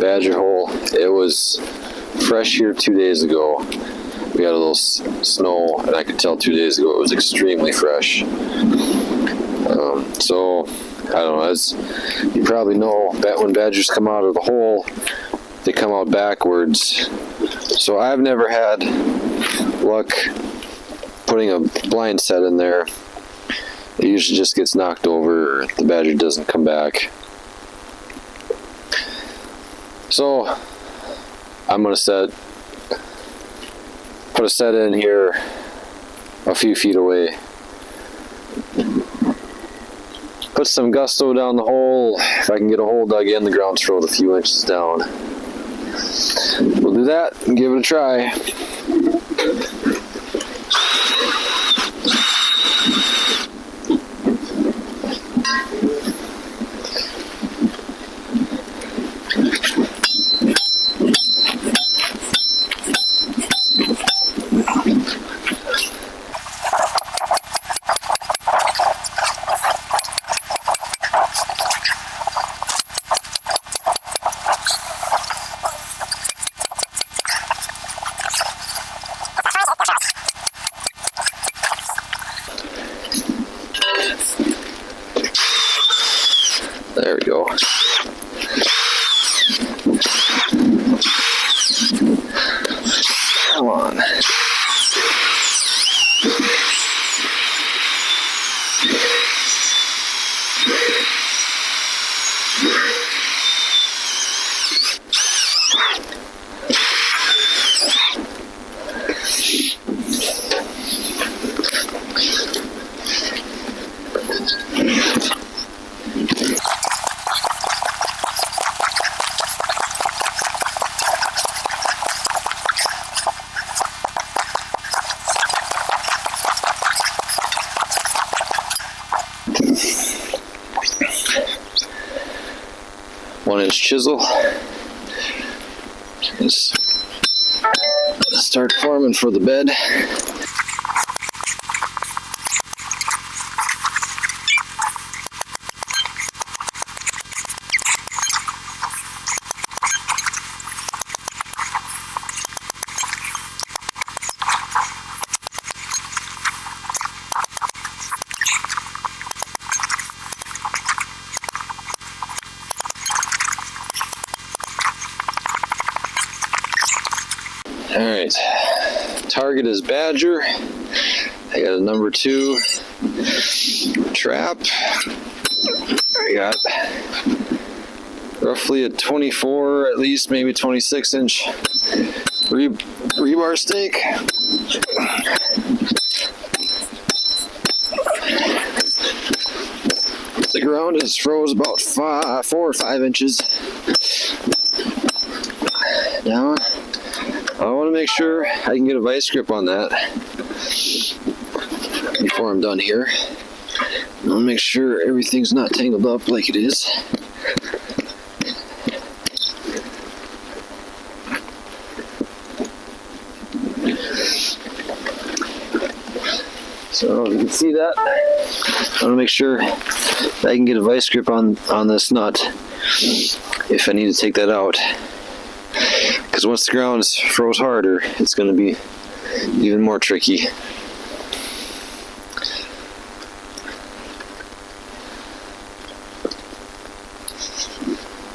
badger hole. It was fresh here 2 days ago. We had a little snow, and I could tell 2 days ago it was extremely fresh. So, I don't know, as you probably know, when badgers come out of the hole, they come out backwards. So I've never had luck putting a blind set in there. It usually just gets knocked over, or the badger doesn't come back. So I'm going to put a set in here a few feet away. Put some gusto down the hole. If I can get a hole dug in, the ground's froze a few inches down. We'll do that and give it a try. There we go. Come on. One-inch chisel. Just start forming for the bed. Alright, target is badger. I got a number 2 trap. I got roughly a 24, at least maybe 26 inch rebar stake. The ground is froze about 4 or 5 inches down. I want to make sure I can get a vice grip on that before I'm done here. I want to make sure everything's not tangled up like it is. So you can see that. I want to make sure I can get a vice grip on this nut if I need to take that out. Because once the ground is froze harder, it's going to be even more tricky.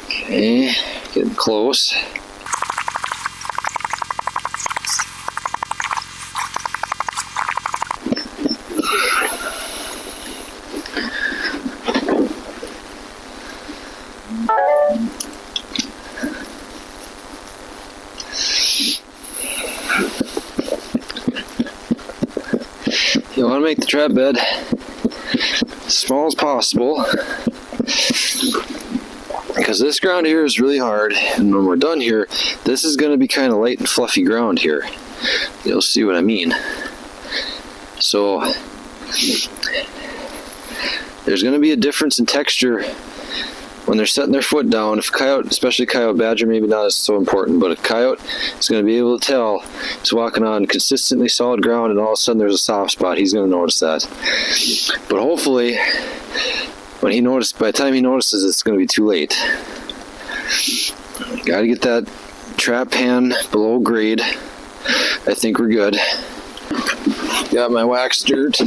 Okay, getting close. You want to make the trap bed as small as possible, because this ground here is really hard, and when we're done here, this is going to be kind of light and fluffy ground here. You'll see what I mean. So there's going to be a difference in texture when they're setting their foot down. If a coyote, especially coyote badger, maybe not as so important, but a coyote is going to be able to tell it's walking on consistently solid ground and all of a sudden there's a soft spot. He's going to notice that. But hopefully, by the time he notices, it's going to be too late. Got to get that trap pan below grade. I think we're good. Got my wax dirt.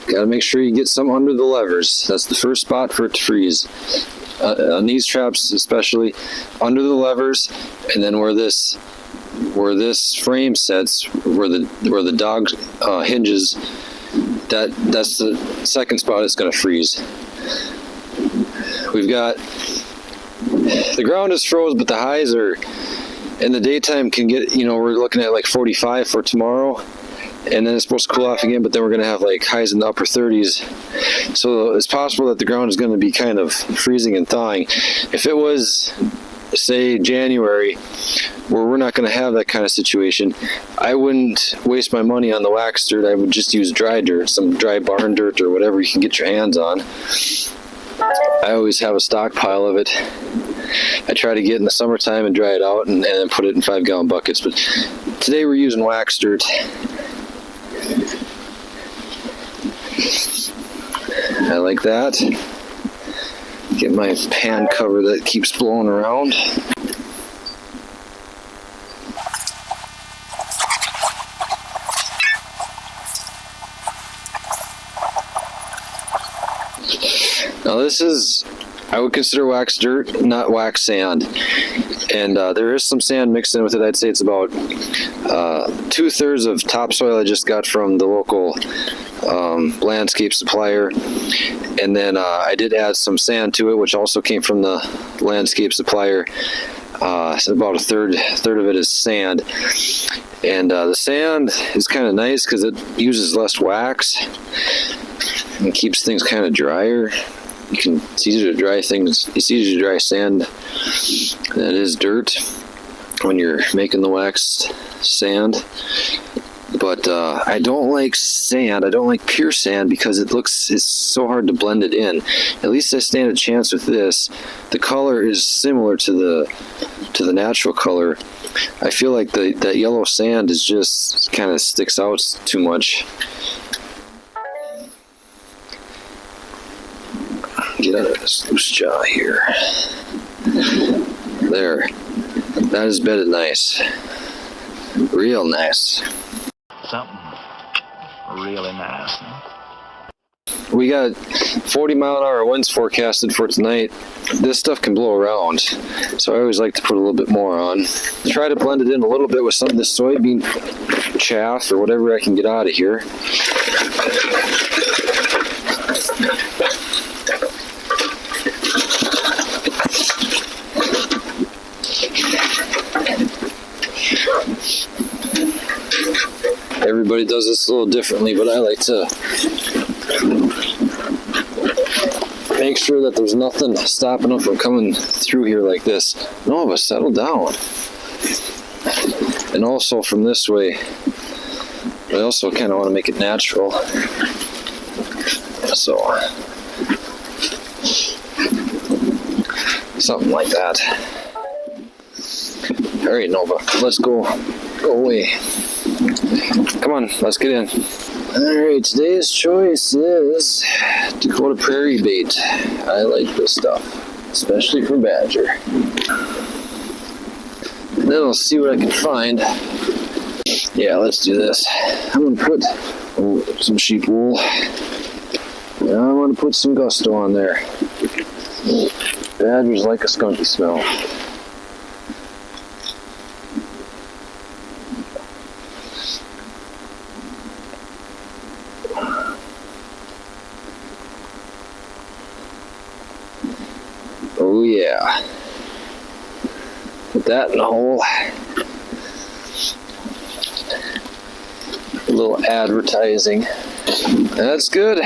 Got to make sure you get some under the levers. That's the first spot for it to freeze. On these traps especially, under the levers, and then where this frame sets, where the dog hinges, that's the second spot it's going to freeze. We've got, the ground is froze, but the highs are, in the daytime can get, we're looking at like 45 for tomorrow, and then it's supposed to cool off again, but then we're going to have like highs in the upper 30s. So it's possible that the ground is going to be kind of freezing and thawing. If it was, say, January, where we're not going to have that kind of situation, I wouldn't waste my money on the wax dirt. I would just use dry dirt, some dry barn dirt or whatever you can get your hands on. I always have a stockpile of it. I try to get in the summertime and dry it out and then put it in 5-gallon buckets. But today we're using wax dirt. I like that. Get my pan cover that keeps blowing around. Now this is, I would consider wax dirt, not wax sand. And there is some sand mixed in with it. I'd say it's about 2/3 of topsoil I just got from the local landscape supplier. And then I did add some sand to it, which also came from the landscape supplier. So about a third of it is sand. And the sand is kind of nice because it uses less wax and keeps things kind of drier. It's easier to dry things. It's easier to dry sand than it is dirt when you're making the waxed sand. But I don't like sand. I don't like pure sand because it's so hard to blend it in. At least I stand a chance with this. The color is similar to the natural color. I feel like that yellow sand is just kind of sticks out too much. Get out of this loose jaw here. There. That is bedded nice. Real nice. Something really nice. Huh? We got 40-mile-an-hour winds forecasted for tonight. This stuff can blow around, so I always like to put a little bit more on. Try to blend it in a little bit with some of this soybean chaff or whatever I can get out of here. Everybody does this a little differently, but I like to make sure that there's nothing stopping them from coming through here like this. Nova, settle down. And also from this way, I also kind of want to make it natural. So, something like that. All right, Nova, let's go away. Come on, let's get in. Alright, today's choice is Dakota Prairie Bait. I like this stuff, especially for badger. And then I'll see what I can find. Yeah, let's do this. I'm gonna put some sheep wool. And I'm gonna put some Gusto on there. Badgers like a skunky smell. Oh yeah. Put that in the hole. A little advertising. That's good.